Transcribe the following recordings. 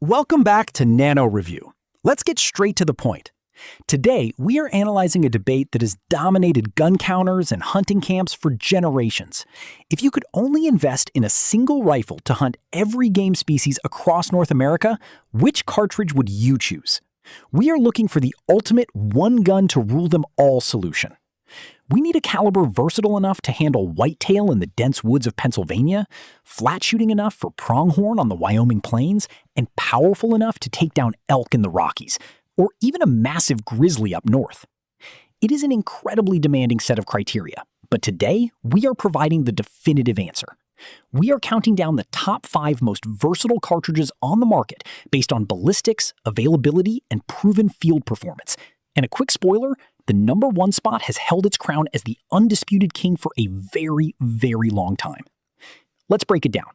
Welcome back to Nano Review. Let's get straight to the point. Today, we are analyzing a debate that has dominated gun counters and hunting camps for generations. If you could only invest in a single rifle to hunt every game species across North America, which cartridge would you choose? We are looking for the ultimate one-gun-to-rule-them-all solution. We need a caliber versatile enough to handle whitetail in the dense woods of Pennsylvania, flat shooting enough for pronghorn on the Wyoming plains, and powerful enough to take down elk in the Rockies, or even a massive grizzly up north. It is an incredibly demanding set of criteria, but today we are providing the definitive answer. We are counting down the top 5 most versatile cartridges on the market based on ballistics, availability, and proven field performance. And a quick spoiler, the number 1 spot has held its crown as the undisputed king for a very, very long time. Let's break it down.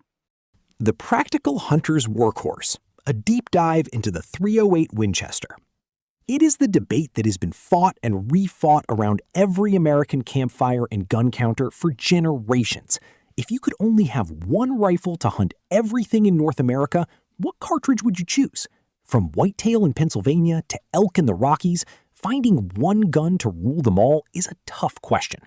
The Practical Hunter's Workhorse, a deep dive into the .308 Winchester. It is the debate that has been fought and refought around every American campfire and gun counter for generations. If you could only have one rifle to hunt everything in North America, what cartridge would you choose? From whitetail in Pennsylvania to elk in the Rockies, finding one gun to rule them all is a tough question.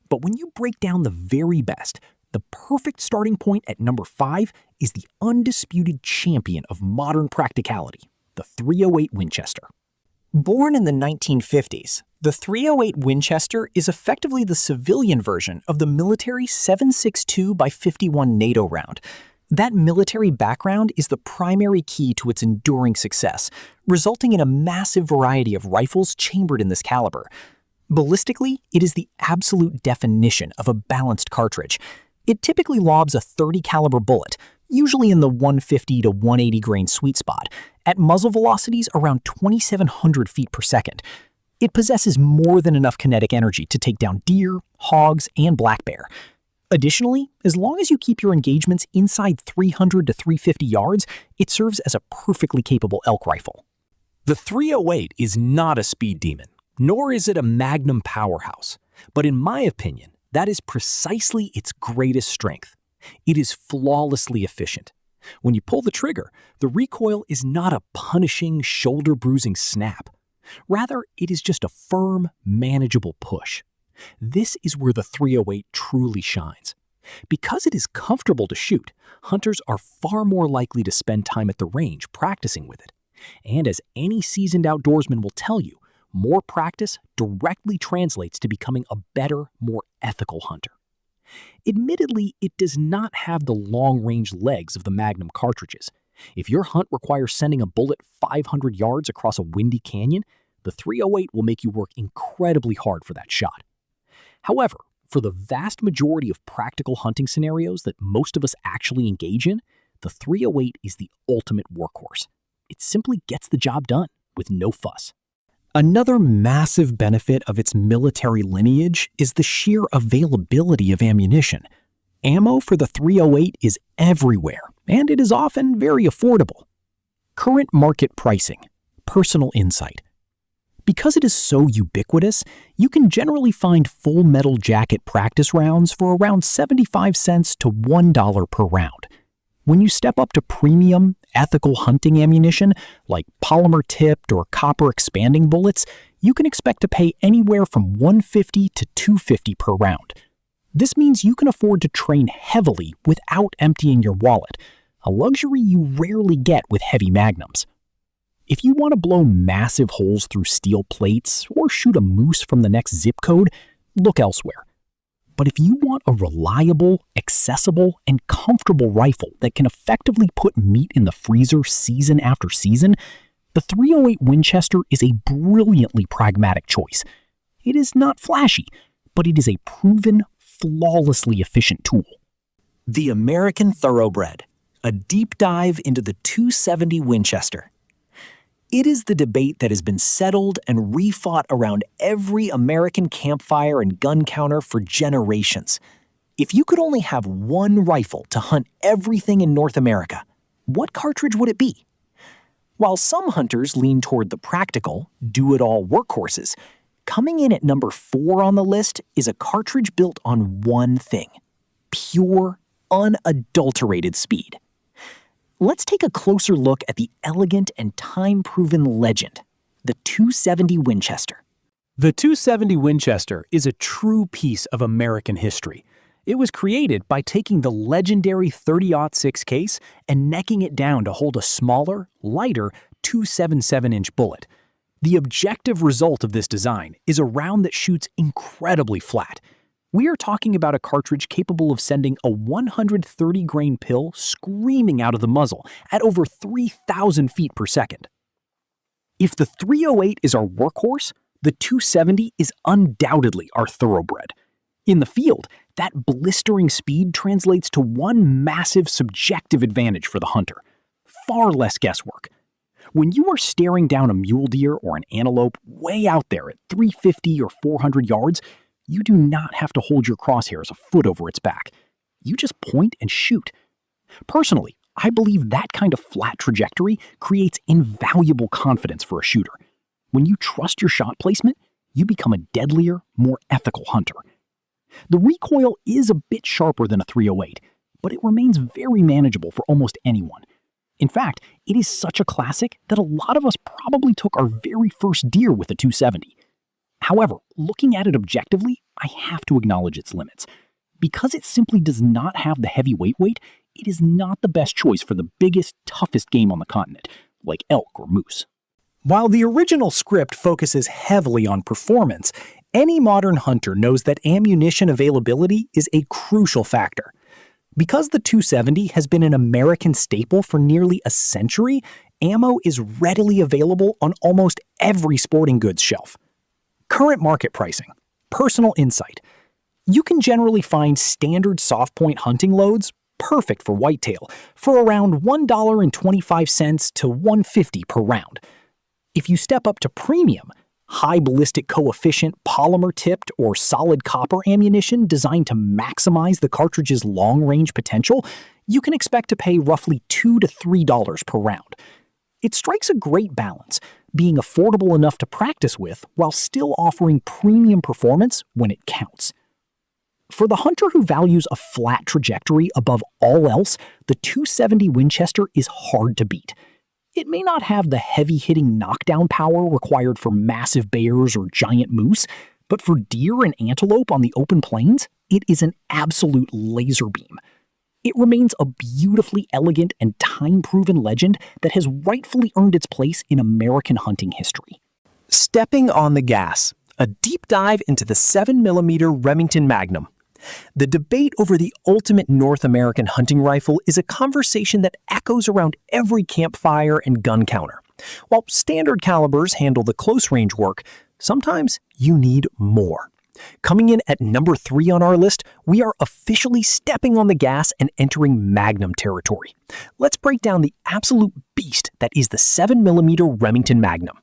But when you break down the very best, the perfect starting point at number 5 is the undisputed champion of modern practicality, the .308 Winchester. Born in the 1950s, the .308 Winchester is effectively the civilian version of the military 7.62x51 NATO round. That military background is the primary key to its enduring success, resulting in a massive variety of rifles chambered in this caliber. Ballistically, it is the absolute definition of a balanced cartridge. It typically lobs a .30 caliber bullet, usually in the 150 to 180 grain sweet spot, at muzzle velocities around 2,700 feet per second. It possesses more than enough kinetic energy to take down deer, hogs, and black bear. Additionally, as long as you keep your engagements inside 300 to 350 yards, it serves as a perfectly capable elk rifle. The .308 is not a speed demon, nor is it a Magnum powerhouse. But in my opinion, that is precisely its greatest strength. It is flawlessly efficient. When you pull the trigger, the recoil is not a punishing, shoulder-bruising snap. Rather, it is just a firm, manageable push. This is where the .308 truly shines. Because it is comfortable to shoot, hunters are far more likely to spend time at the range practicing with it. And as any seasoned outdoorsman will tell you, more practice directly translates to becoming a better, more ethical hunter. Admittedly, it does not have the long-range legs of the Magnum cartridges. If your hunt requires sending a bullet 500 yards across a windy canyon, the .308 will make you work incredibly hard for that shot. However, for the vast majority of practical hunting scenarios that most of us actually engage in, the .308 is the ultimate workhorse. It simply gets the job done with no fuss. Another massive benefit of its military lineage is the sheer availability of ammunition. Ammo for the .308 is everywhere, and it is often very affordable. Current market pricing, personal insight. Because it is so ubiquitous, you can generally find full metal jacket practice rounds for around 75 cents to $1 per round. When you step up to premium, ethical hunting ammunition, like polymer-tipped or copper expanding bullets, you can expect to pay anywhere from $150 to $250 per round. This means you can afford to train heavily without emptying your wallet, a luxury you rarely get with heavy magnums. If you want to blow massive holes through steel plates or shoot a moose from the next zip code, look elsewhere. But if you want a reliable, accessible, and comfortable rifle that can effectively put meat in the freezer season after season, the .308 Winchester is a brilliantly pragmatic choice. It is not flashy, but it is a proven, flawlessly efficient tool. The American Thoroughbred, a deep dive into the .270 Winchester. It is the debate that has been settled and refought around every American campfire and gun counter for generations. If you could only have one rifle to hunt everything in North America, what cartridge would it be? While some hunters lean toward the practical, do-it-all workhorses, coming in at number 4 on the list is a cartridge built on one thing: pure, unadulterated speed. let's take a closer look at the elegant and time-proven legend, the 270 Winchester. The 270 Winchester is a true piece of American history. It was created by taking the legendary 30-06 case and necking it down to hold a smaller, lighter 277-inch bullet. The objective result of this design is a round that shoots incredibly flat. We are talking about a cartridge capable of sending a 130-grain pill screaming out of the muzzle at over 3,000 feet per second. If the 308 is our workhorse, the 270 is undoubtedly our thoroughbred. In the field, that blistering speed translates to one massive subjective advantage for the hunter: far less guesswork. When you are staring down a mule deer or an antelope way out there at 350 or 400 yards, you do not have to hold your crosshairs a foot over its back. You just point and shoot. Personally, I believe that kind of flat trajectory creates invaluable confidence for a shooter. When you trust your shot placement, you become a deadlier, more ethical hunter. The recoil is a bit sharper than a 308, but it remains very manageable for almost anyone. In fact, it is such a classic that a lot of us probably took our very first deer with a 270. However, looking at it objectively, I have to acknowledge its limits. Because it simply does not have the heavy weight, it is not the best choice for the biggest, toughest game on the continent, like elk or moose. While the original script focuses heavily on performance, any modern hunter knows that ammunition availability is a crucial factor. Because the 270 has been an American staple for nearly a century, ammo is readily available on almost every sporting goods shelf. Current market pricing. Personal insight. You can generally find standard soft point hunting loads, perfect for whitetail, for around $1.25 to $1.50 per round. If you step up to premium, high ballistic coefficient polymer-tipped or solid copper ammunition designed to maximize the cartridge's long-range potential, you can expect to pay roughly $2 to $3 per round. It strikes a great balance, being affordable enough to practice with while still offering premium performance when it counts. For the hunter who values a flat trajectory above all else, the 270 Winchester is hard to beat. It may not have the heavy-hitting knockdown power required for massive bears or giant moose, but for deer and antelope on the open plains, it is an absolute laser beam. It remains a beautifully elegant and time-proven legend that has rightfully earned its place in American hunting history. Stepping on the gas, a deep dive into the 7mm Remington Magnum. The debate over the ultimate North American hunting rifle is a conversation that echoes around every campfire and gun counter. While standard calibers handle the close-range work, sometimes you need more. Coming in at number 3 on our list, we are officially stepping on the gas and entering Magnum territory. Let's break down the absolute beast that is the 7mm Remington Magnum.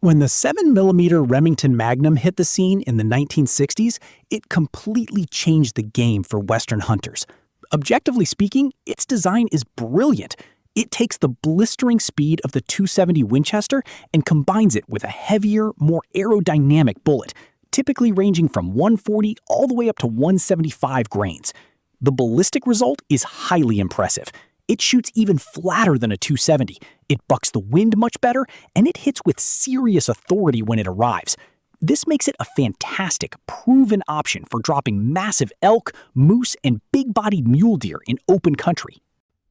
When the 7mm Remington Magnum hit the scene in the 1960s, it completely changed the game for Western hunters. Objectively speaking, its design is brilliant. It takes the blistering speed of the 270 Winchester and combines it with a heavier, more aerodynamic bullet, typically ranging from 140 all the way up to 175 grains. The ballistic result is highly impressive. It shoots even flatter than a 270, it bucks the wind much better, and it hits with serious authority when it arrives. This makes it a fantastic, proven option for dropping massive elk, moose, and big-bodied mule deer in open country.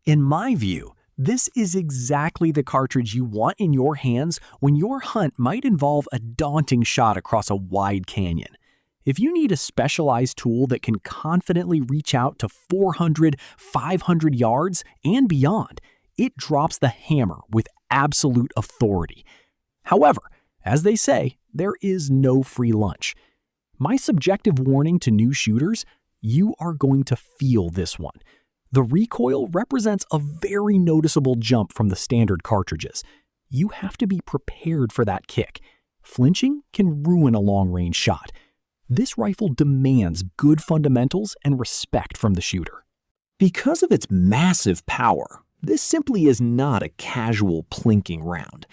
In my view, this is exactly the cartridge you want in your hands when your hunt might involve a daunting shot across a wide canyon. If you need a specialized tool that can confidently reach out to 400, 500 yards and beyond, it drops the hammer with absolute authority. However, as they say, there is no free lunch. My subjective warning to new shooters, you are going to feel this one. The recoil represents a very noticeable jump from the standard cartridges. You have to be prepared for that kick. Flinching can ruin a long-range shot. This rifle demands good fundamentals and respect from the shooter. Because of its massive power, this simply is not a casual plinking round.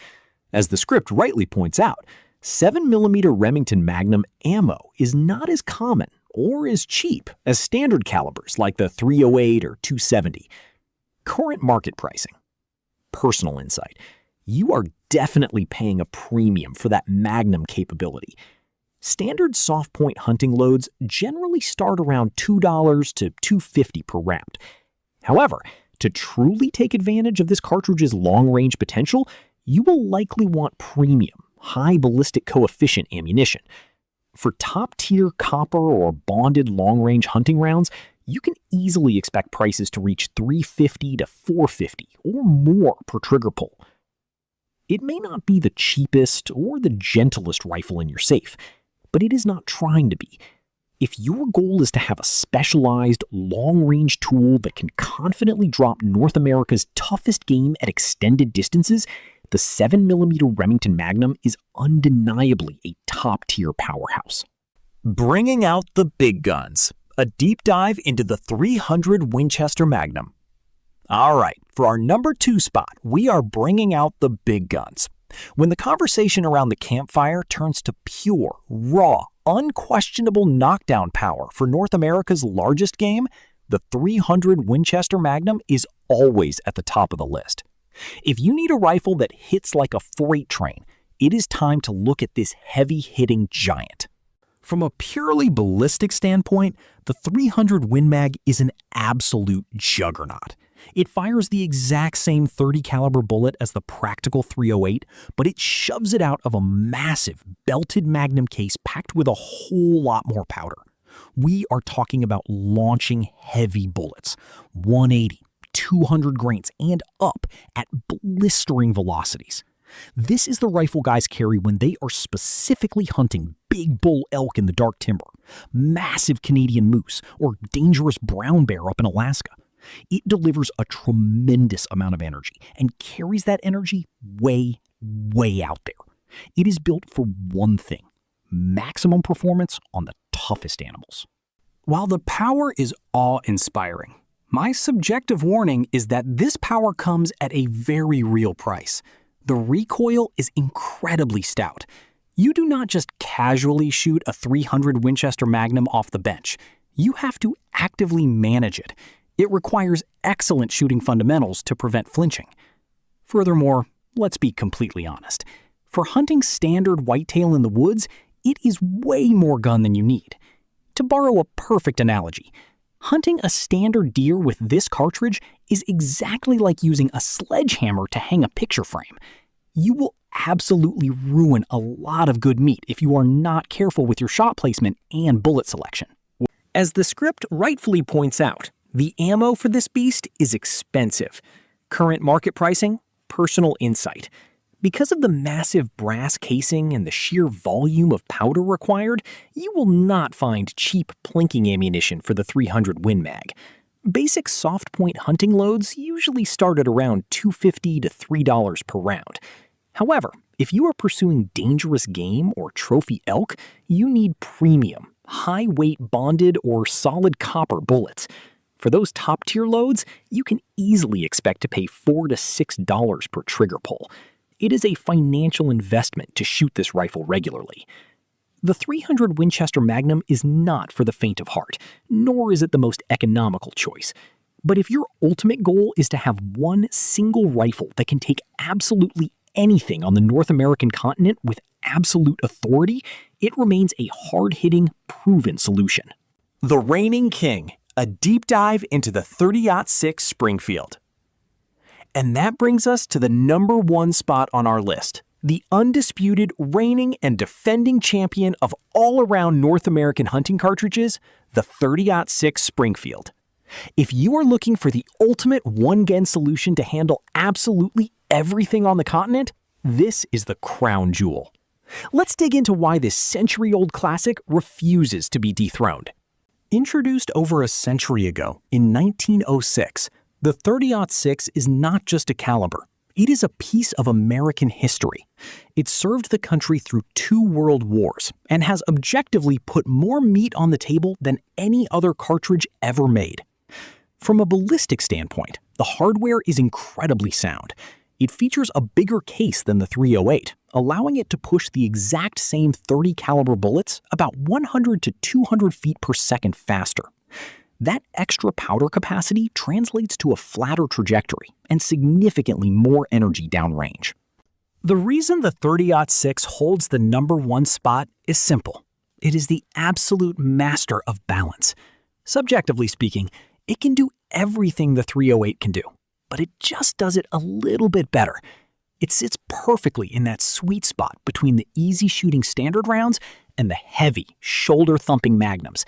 As the script rightly points out, 7mm Remington Magnum ammo is not as common or as cheap as standard calibers like the 308 or 270. Current market pricing. personal insight. You are definitely paying a premium for that Magnum capability. Standard soft point hunting loads generally start around $2 to $2.50 per round. However, to truly take advantage of this cartridge's long-range potential, you will likely want premium, high ballistic coefficient ammunition. For top-tier copper or bonded long-range hunting rounds, you can easily expect prices to reach $350 to $450 or more per trigger pull. It may not be the cheapest or the gentlest rifle in your safe, but it is not trying to be. If your goal is to have a specialized, long-range tool that can confidently drop North America's toughest game at extended distances, the 7mm Remington Magnum is undeniably a top-tier powerhouse. Bringing out the big guns. A deep dive into the .300 Winchester Magnum. All right, for our number 2 spot, we are bringing out the big guns. When the conversation around the campfire turns to pure, raw, unquestionable knockdown power for North America's largest game, the .300 Winchester Magnum is always at the top of the list. If you need a rifle that hits like a freight train, it is time to look at this heavy-hitting giant. From a purely ballistic standpoint, the .300 Win Mag is an absolute juggernaut. It fires the exact same .30 caliber bullet as the practical .308, but it shoves it out of a massive, belted Magnum case packed with a whole lot more powder. We are talking about launching heavy bullets, 180, 200 grains, and up at blistering velocities. This is the rifle guys carry when they are specifically hunting big bull elk in the dark timber, massive Canadian moose, or dangerous brown bear up in Alaska. It delivers a tremendous amount of energy and carries that energy way, way out there. It is built for one thing: maximum performance on the toughest animals. While the power is awe-inspiring, my subjective warning is that this power comes at a very real price. The recoil is incredibly stout. You do not just casually shoot a .300 Winchester Magnum off the bench. You have to actively manage it. It requires excellent shooting fundamentals to prevent flinching. Furthermore, let's be completely honest. For hunting standard whitetail in the woods, it is way more gun than you need. To borrow a perfect analogy, hunting a standard deer with this cartridge is exactly like using a sledgehammer to hang a picture frame. You will absolutely ruin a lot of good meat if you are not careful with your shot placement and bullet selection. As the script rightfully points out, the ammo for this beast is expensive. Current market pricing, personal insight. Because of the massive brass casing and the sheer volume of powder required, you will not find cheap plinking ammunition for the .300 Win Mag. Basic soft point hunting loads usually start at around $2.50 to $3 per round. However, if you are pursuing dangerous game or trophy elk, you need premium, high-weight bonded or solid copper bullets. For those top-tier loads, you can easily expect to pay $4 to $6 per trigger pull. It is a financial investment to shoot this rifle regularly. The .300 Winchester Magnum is not for the faint of heart, nor is it the most economical choice. But if your ultimate goal is to have one single rifle that can take absolutely anything on the North American continent with absolute authority, it remains a hard-hitting, proven solution. The Reigning King, a deep dive into the .30-06 Springfield. And that brings us to the number 1 spot on our list, the undisputed reigning and defending champion of all-around North American hunting cartridges, the .30-06 Springfield. If you are looking for the ultimate one-gun solution to handle absolutely everything on the continent, this is the crown jewel. Let's dig into why this century-old classic refuses to be dethroned. Introduced over a century ago, in 1906, the .30-06 is not just a caliber. It is a piece of American history. It served the country through 2 world wars and has objectively put more meat on the table than any other cartridge ever made. From a ballistic standpoint, the hardware is incredibly sound. It features a bigger case than the .308, allowing it to push the exact same .30 caliber bullets about 100 to 200 feet per second faster. That extra powder capacity translates to a flatter trajectory and significantly more energy downrange. The reason the 30-06 holds the #1 spot is simple. It is the absolute master of balance. Subjectively speaking, it can do everything the 308 can do, but it just does it a little bit better. It sits perfectly in that sweet spot between the easy-shooting standard rounds and the heavy, shoulder-thumping Magnums.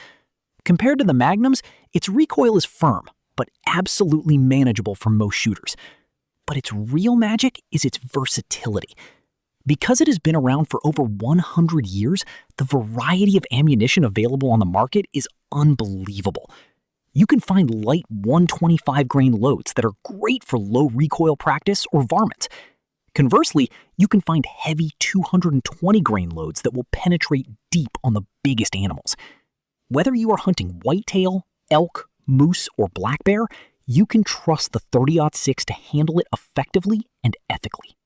Compared to the Magnums, its recoil is firm, but absolutely manageable for most shooters. But its real magic is its versatility. Because it has been around for over 100 years, the variety of ammunition available on the market is unbelievable. You can find light 125 grain loads that are great for low recoil practice or varmints. Conversely, you can find heavy 220 grain loads that will penetrate deep on the biggest animals. Whether you are hunting whitetail, elk, moose, or black bear, you can trust the 30-06 to handle it effectively and ethically.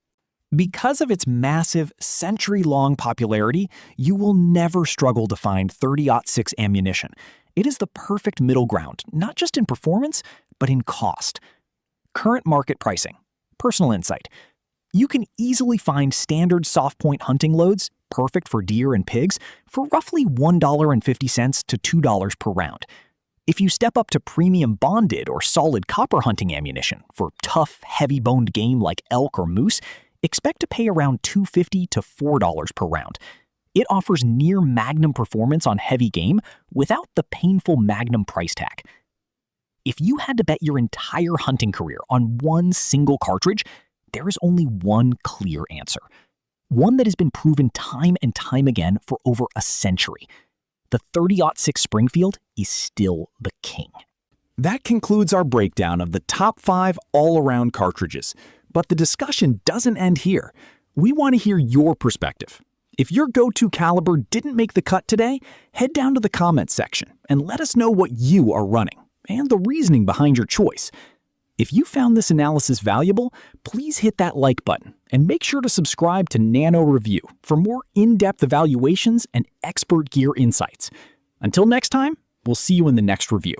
Because of its massive, century-long popularity, you will never struggle to find 30-06 ammunition. It is the perfect middle ground, not just in performance, but in cost. Current market pricing. Personal insight. You can easily find standard soft-point hunting loads, perfect for deer and pigs, for roughly $1.50 to $2 per round. If you step up to premium bonded or solid copper hunting ammunition for tough, heavy-boned game like elk or moose, expect to pay around $2.50 to $4 per round. It offers near Magnum performance on heavy game without the painful Magnum price tag. If you had to bet your entire hunting career on one single cartridge, there is only one clear answer. One that has been proven time and time again for over a century. The 30-06 Springfield is still the king. That concludes our breakdown of the top 5 all-around cartridges. But the discussion doesn't end here. We want to hear your perspective. If your go-to caliber didn't make the cut today, head down to the comments section and let us know what you are running and the reasoning behind your choice. If you found this analysis valuable, please hit that like button and make sure to subscribe to Nano Review for more in-depth evaluations and expert gear insights. Until next time, we'll see you in the next review.